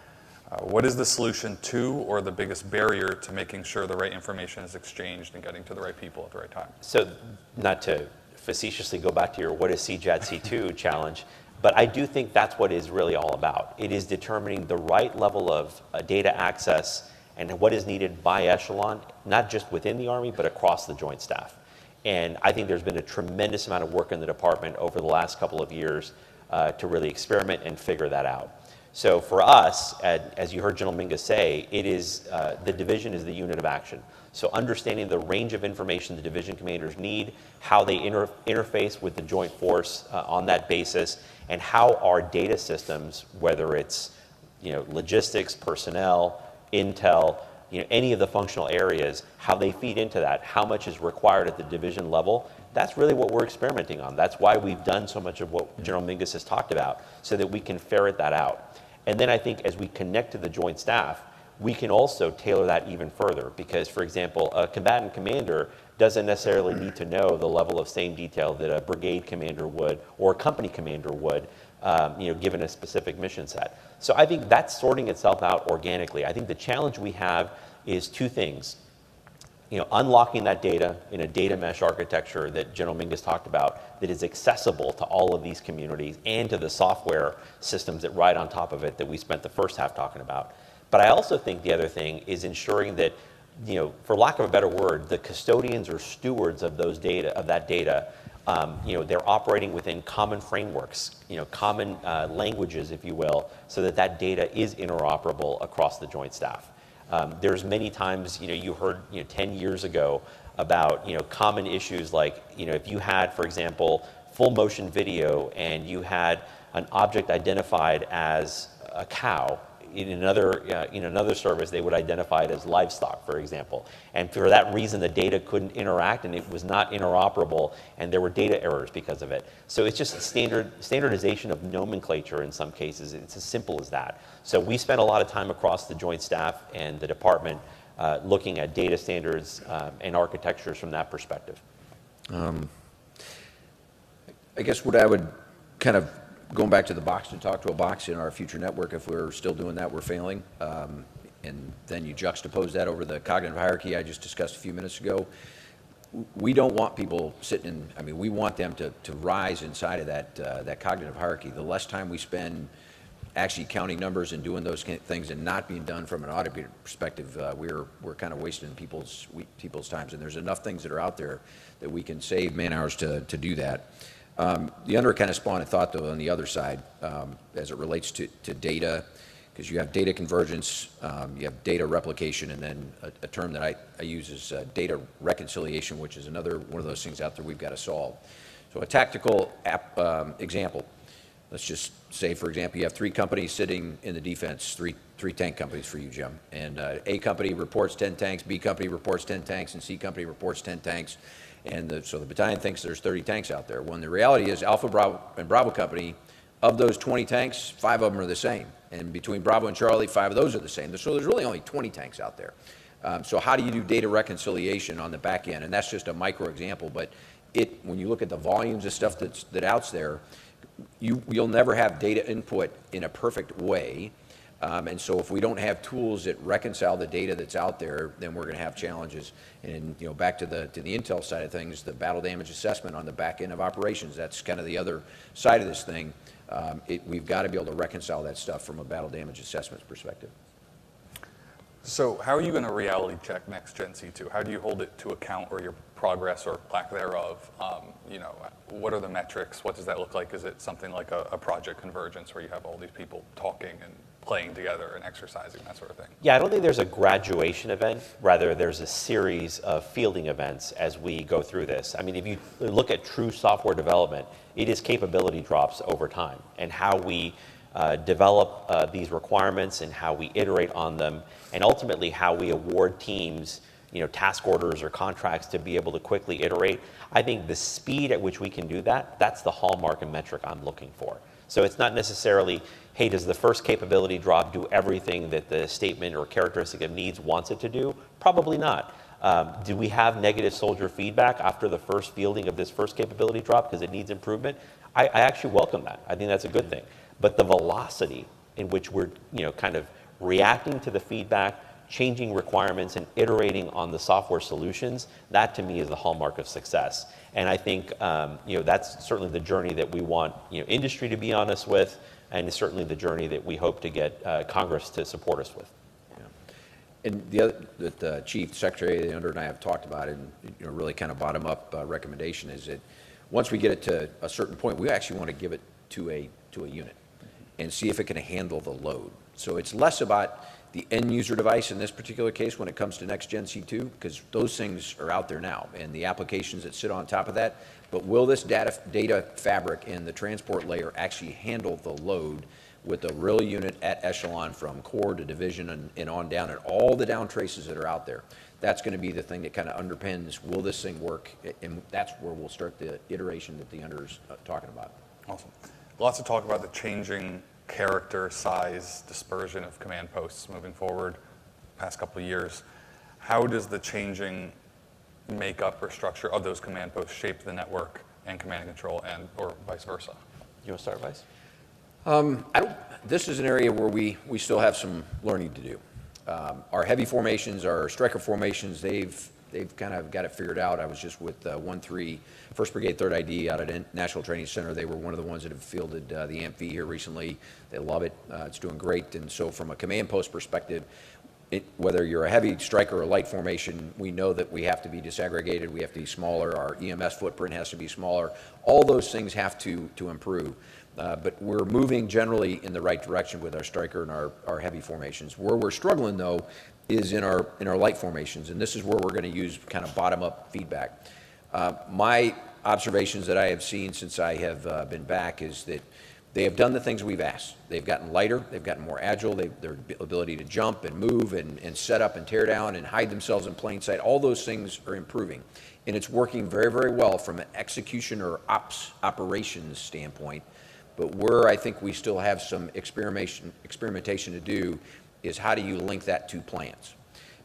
What is the solution to or the biggest barrier to making sure the right information is exchanged and getting to the right people at the right time? So not to facetiously go back to your what is CJAD C2 challenge, but I do think that's what it's really all about. It is determining the right level of data access and what is needed by echelon, not just within the Army, but across the Joint Staff. And I think there's been a tremendous amount of work in the department over the last couple of years to really experiment and figure that out. So for us, as you heard General Mingus say, it is the division is the unit of action. So understanding the range of information the division commanders need, how they interface with the joint force on that basis, and how our data systems, whether it's logistics, personnel, intel, any of the functional areas, how they feed into that, how much is required at the division level. That's really what we're experimenting on. That's why we've done so much of what General Mingus has talked about, so that we can ferret that out. And then I think as we connect to the joint staff, we can also tailor that even further, because, for example, a combatant commander doesn't necessarily need to know the level of same detail that a brigade commander would or a company commander would, given a specific mission set. So I think that's sorting itself out organically. I think the challenge we have is two things. Unlocking that data in a data mesh architecture that General Mingus talked about, that is accessible to all of these communities and to the software systems that ride on top of it that we spent the first half talking about. But I also think the other thing is ensuring that, for lack of a better word, the custodians or stewards of those data, they're operating within common frameworks, common languages, if you will, so that that data is interoperable across the joint staff. There's many times, you heard 10 years ago about common issues like, if you had, for example, full motion video and you had an object identified as a cow. In another service, they would identify it as livestock, for example. And for that reason, the data couldn't interact and it was not interoperable, and there were data errors because of it. So it's just standardization of nomenclature in some cases. It's as simple as that. So we spent a lot of time across the joint staff and the department looking at data standards and architectures from that perspective. I guess what I would kind of, going back to the box to talk to a box in our future network, if we're still doing that, we're failing. And then you juxtapose that over the cognitive hierarchy I just discussed a few minutes ago. We don't want people sitting in, we want them to rise inside of that cognitive hierarchy. The less time we spend actually counting numbers and doing those things and not being done from an audit perspective, we're kind of wasting people's times. And there's enough things that are out there that we can save man hours to do that. The other kind of spawn of thought, though, on the other side, as it relates to data, because you have data convergence, you have data replication, and then a term that I use is data reconciliation, which is another one of those things out there we've got to solve. So a tactical example, let's just say, for example, you have three companies sitting in the defense, three tank companies for you, Jim, and A company reports 10 tanks, B company reports 10 tanks, and C company reports 10 tanks. And so the battalion thinks there's 30 tanks out there. When the reality is Alpha Bravo and Bravo Company, of those 20 tanks, 5 of them are the same. And between Bravo and Charlie, 5 of those are the same. So there's really only 20 tanks out there. So how do you do data reconciliation on the back end? And that's just a micro example, but when you look at the volumes of stuff that's out there, you'll never have data input in a perfect way. And so if we don't have tools that reconcile the data that's out there, then we're going to have challenges. And back to the intel side of things, the battle damage assessment on the back end of operations, that's kind of the other side of this thing. We've got to be able to reconcile that stuff from a battle damage assessment perspective. So how are you going to reality check Next Gen C2? How do you hold it to account, or your progress or lack thereof? What are the metrics? What does that look like? Is it something like a project convergence where you have all these people talking and playing together and exercising, that sort of thing? Yeah, I don't think there's a graduation event. Rather, there's a series of fielding events as we go through this. If you look at true software development, it is capability drops over time, and how we develop these requirements and how we iterate on them, and ultimately how we award teams task orders or contracts to be able to quickly iterate. I think the speed at which we can do that, that's the hallmark and metric I'm looking for. So it's not necessarily, hey, does the first capability drop do everything that the statement or characteristic of needs wants it to do? Probably not. Do we have negative soldier feedback after the first fielding of this first capability drop because it needs improvement? I actually welcome that. I think that's a good thing. But the velocity in which we're kind of reacting to the feedback, changing requirements, and iterating on the software solutions, that to me is the hallmark of success. And I think that's certainly the journey that we want industry to be on us with, and it's certainly the journey that we hope to get Congress to support us with. Yeah. And the other that the Chief Secretary Under and I have talked about, and really kind of bottom-up recommendation, is that once we get it to a certain point, we actually want to give it to a unit. and see if it can handle the load. So it's less about the end user device in this particular case when it comes to next gen C2, because those things are out there now and the applications that sit on top of that. But will this data fabric and the transport layer actually handle the load with a real unit at echelon from core to division and on down, and all the down traces that are out there? That's going to be the thing that kind of underpins, will this thing work? And that's where we'll start the iteration that the under's talking about. Awesome. Lots of talk about the changing character, size, dispersion of command posts moving forward past couple of years. How does the changing makeup or structure of those command posts shape the network and command and control, and or vice versa? You want to start, Vice? This is an area where we still have some learning to do. Our heavy formations, our striker formations, they've kind of got it figured out. I was just with 1-3 1st Brigade 3rd ID out at National Training Center. They were one of the ones that have fielded the AMP-V here recently. They love it. It's doing great. And so from a command post perspective, whether you're a heavy striker or a light formation, we know that we have to be disaggregated. We have to be smaller. Our EMS footprint has to be smaller. All those things have to improve. But we're moving generally in the right direction with our striker and our heavy formations. Where we're struggling, though, is in our light formations, and this is where we're going to use kind of bottom-up feedback. My observations that I have seen since I have been back is that they have done the things we've asked. They've gotten lighter, they've gotten more agile, their ability to jump and move and set up and tear down and hide themselves in plain sight, all those things are improving. And it's working very, very well from an execution or operations standpoint. But where I think we still have some experimentation to do is how do you link that to plans?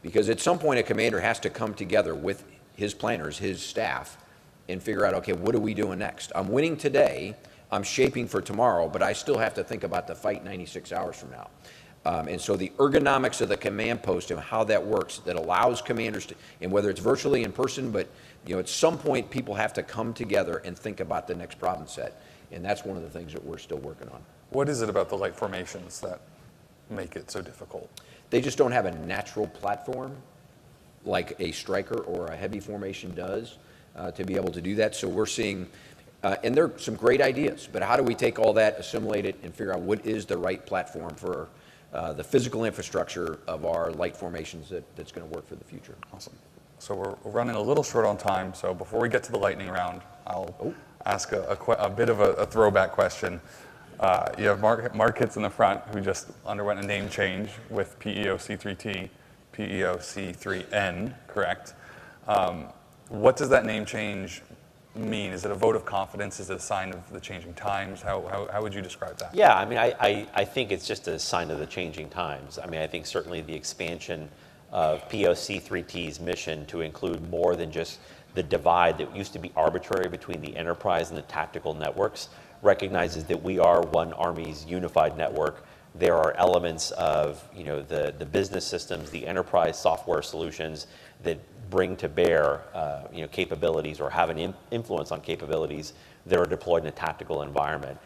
Because at some point a commander has to come together with his planners, his staff, and figure out, okay, what are we doing next? I'm winning today, I'm shaping for tomorrow, but I still have to think about the fight 96 hours from now. And so the ergonomics of the command post and how that works, that allows commanders to, and whether it's virtually in person, but at some point people have to come together and think about the next problem set. And that's one of the things that we're still working on. What is it about the light formations that make it so difficult? They just don't have a natural platform like a striker or a heavy formation does to be able to do that. So we're seeing, and there are some great ideas, but how do we take all that, assimilate it, and figure out what is the right platform for the physical infrastructure of our light formations that's going to work for the future? Awesome. So we're running a little short on time, so before we get to the lightning round, I'll ask a bit of a throwback question. You have Mark Hitz in the front, who just underwent a name change with PEO-C3T, PEO-C3N, correct? What does that name change mean? Is it a vote of confidence? Is it a sign of the changing times? How would you describe that? Yeah, I mean, I think it's just a sign of the changing times. I mean, I think certainly the expansion of PEO-C3T's mission to include more than just the divide that used to be arbitrary between the enterprise and the tactical networks recognizes that we are one Army's unified network. There are elements of the business systems, the enterprise software solutions that bring to bear capabilities or have an influence on capabilities that are deployed in a tactical environment.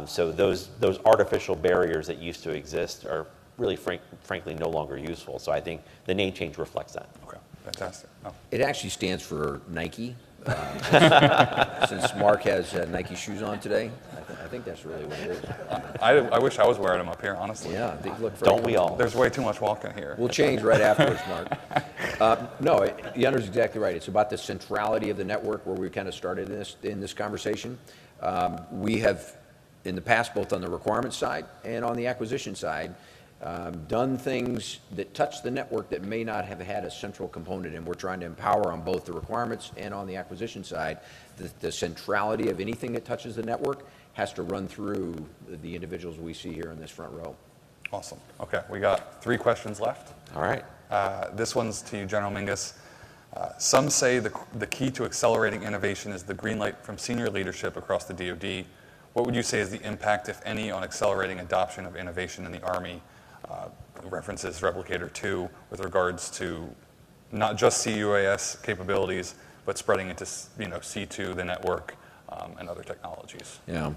So those artificial barriers that used to exist are really frankly no longer useful. So I think the name change reflects that. Okay, fantastic. Oh. It actually stands for Nike. Since Mark has Nike shoes on today, I think that's really what it is. I wish I was wearing them up here, honestly. Yeah, they look very Don't we all? There's way too much walking here. We'll change right afterwards, Mark. No, the under's exactly right. It's about the centrality of the network where we kind of started in this conversation. We have, in the past, both on the requirements side and on the acquisition side, done things that touch the network that may not have had a central component, and we're trying to empower on both the requirements and on the acquisition side. The centrality of anything that touches the network has to run through the individuals we see here in this front row. Awesome. Okay, we got 3 questions left. All right. This one's to you, General Mingus. Some say the key to accelerating innovation is the green light from senior leadership across the DoD. What would you say is the impact, if any, on accelerating adoption of innovation in the Army? References Replicator 2 with regards to not just CUAS capabilities, but spreading into C2, the network, and other technologies. Yeah.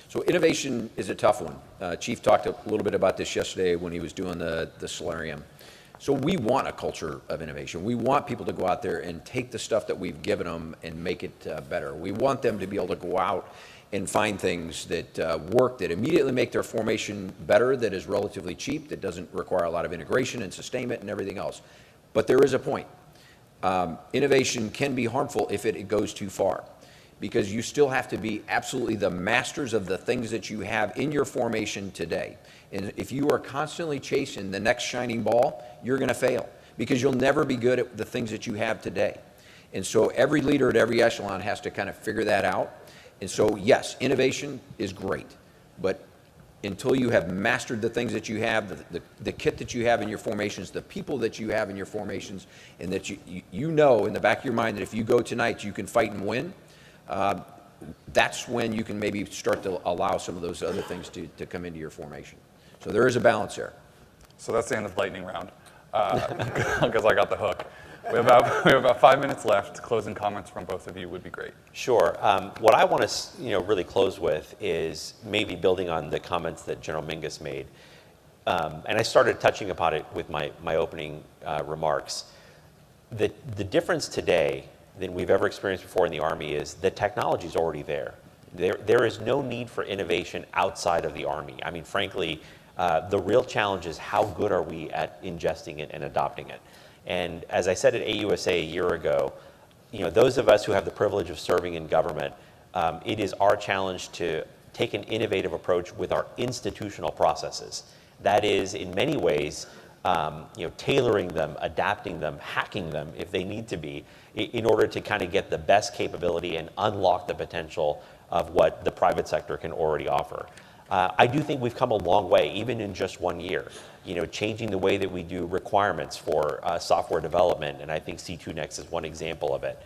So innovation is a tough one. Chief talked a little bit about this yesterday when he was doing the Solarium. So we want a culture of innovation. We want people to go out there and take the stuff that we've given them and make it better. We want them to be able to go out and find things that work, that immediately make their formation better, that is relatively cheap, that doesn't require a lot of integration and sustainment and everything else. But there is a point. Innovation can be harmful if it goes too far, because you still have to be absolutely the masters of the things that you have in your formation today. And if you are constantly chasing the next shining ball, you're going to fail, because you'll never be good at the things that you have today. And so every leader at every echelon has to kind of figure that out. And so, yes, innovation is great, but until you have mastered the things that you have, the kit that you have in your formations, the people that you have in your formations, and that you know in the back of your mind that if you go tonight, you can fight and win, that's when you can maybe start to allow some of those other things to come into your formation. So there is a balance there. So that's the end of lightning round, because I got the hook. We have about 5 minutes left. Closing comments from both of you would be great. Sure. What I want to really close with is maybe building on the comments that General Mingus made. And I started touching upon it with my opening remarks. The difference today than we've ever experienced before in the Army is the technology is already there. There is no need for innovation outside of the Army. I mean, frankly, the real challenge is how good are we at ingesting it and adopting it. And as I said at AUSA a year ago, those of us who have the privilege of serving in government, it is our challenge to take an innovative approach with our institutional processes. That is, in many ways, tailoring them, adapting them, hacking them if they need to be, in order to kind of get the best capability and unlock the potential of what the private sector can already offer. I do think we've come a long way, even in just 1 year. Changing the way that we do requirements for software development, and I think C2 Next is one example of it.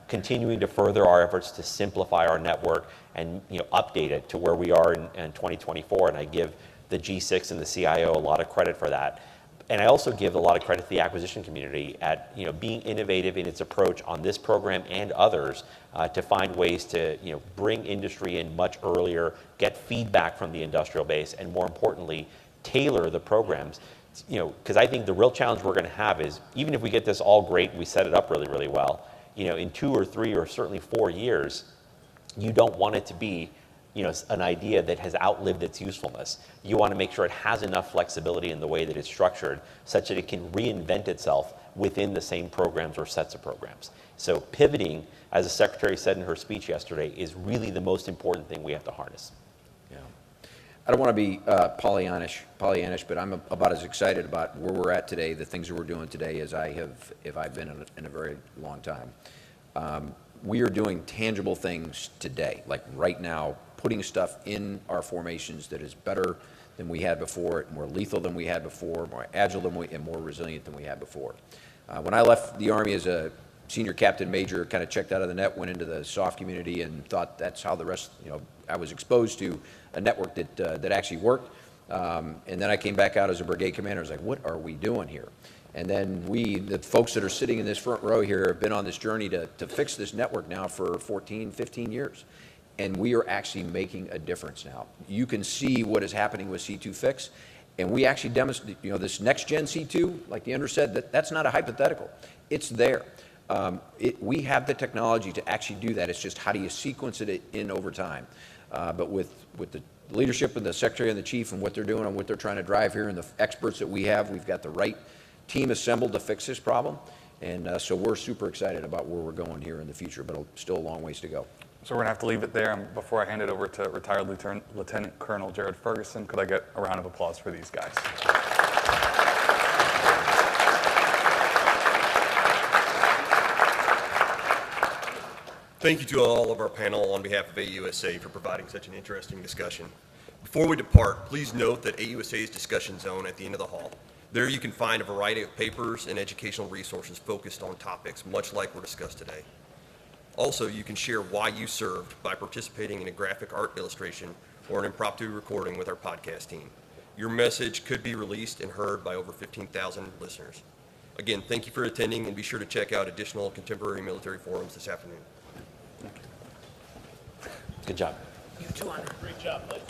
Continuing to further our efforts to simplify our network and update it to where we are in 2024, and I give the G6 and the CIO a lot of credit for that. And I also give a lot of credit to the acquisition community at being innovative in its approach on this program and others to find ways to bring industry in much earlier, get feedback from the industrial base, and more importantly, tailor the programs. Because I think the real challenge we're going to have is, even if we get this all great and we set it up really, really well, in 2 or 3 or certainly 4 years, you don't want it to be an idea that has outlived its usefulness. You want to make sure it has enough flexibility in the way that it's structured such that it can reinvent itself within the same programs or sets of programs. So pivoting, as the Secretary said in her speech yesterday, is really the most important thing we have to harness. Yeah. I don't want to be Pollyannish, but I'm about as excited about where we're at today, the things that we're doing today, as I've been in a very long time. We are doing tangible things today, like right now, putting stuff in our formations that is better than we had before, more lethal than we had before, more agile and more resilient than we had before. When I left the Army as a senior captain major, kind of checked out of the net, went into the SOF community, and thought that's how the rest, I was exposed to a network that actually worked. And then I came back out as a brigade commander. I was like, what are we doing here? And then the folks that are sitting in this front row here, have been on this journey to fix this network now for 14, 15 years. And we are actually making a difference now. You can see what is happening with C2 Fix. And we actually demonstrate, this next gen C2, like the under said, that's not a hypothetical. It's there. We have the technology to actually do that. It's just how do you sequence it in over time. But with the leadership and the Secretary and the Chief and what they're doing and what they're trying to drive here and the experts that we have, we've got the right team assembled to fix this problem. And so we're super excited about where we're going here in the future, but still a long ways to go. So we're going to have to leave it there. And before I hand it over to retired Lieutenant Colonel Jared Ferguson, could I get a round of applause for these guys? Thank you to all of our panel on behalf of AUSA for providing such an interesting discussion. Before we depart, please note that AUSA's discussion zone at the end of the hall. There you can find a variety of papers and educational resources focused on topics much like were discussed today. Also, you can share why you served by participating in a graphic art illustration or an impromptu recording with our podcast team. Your message could be released and heard by over 15,000 listeners. Again, thank you for attending, and be sure to check out additional contemporary military forums this afternoon. Good job. You too, Honor. Great job, bud.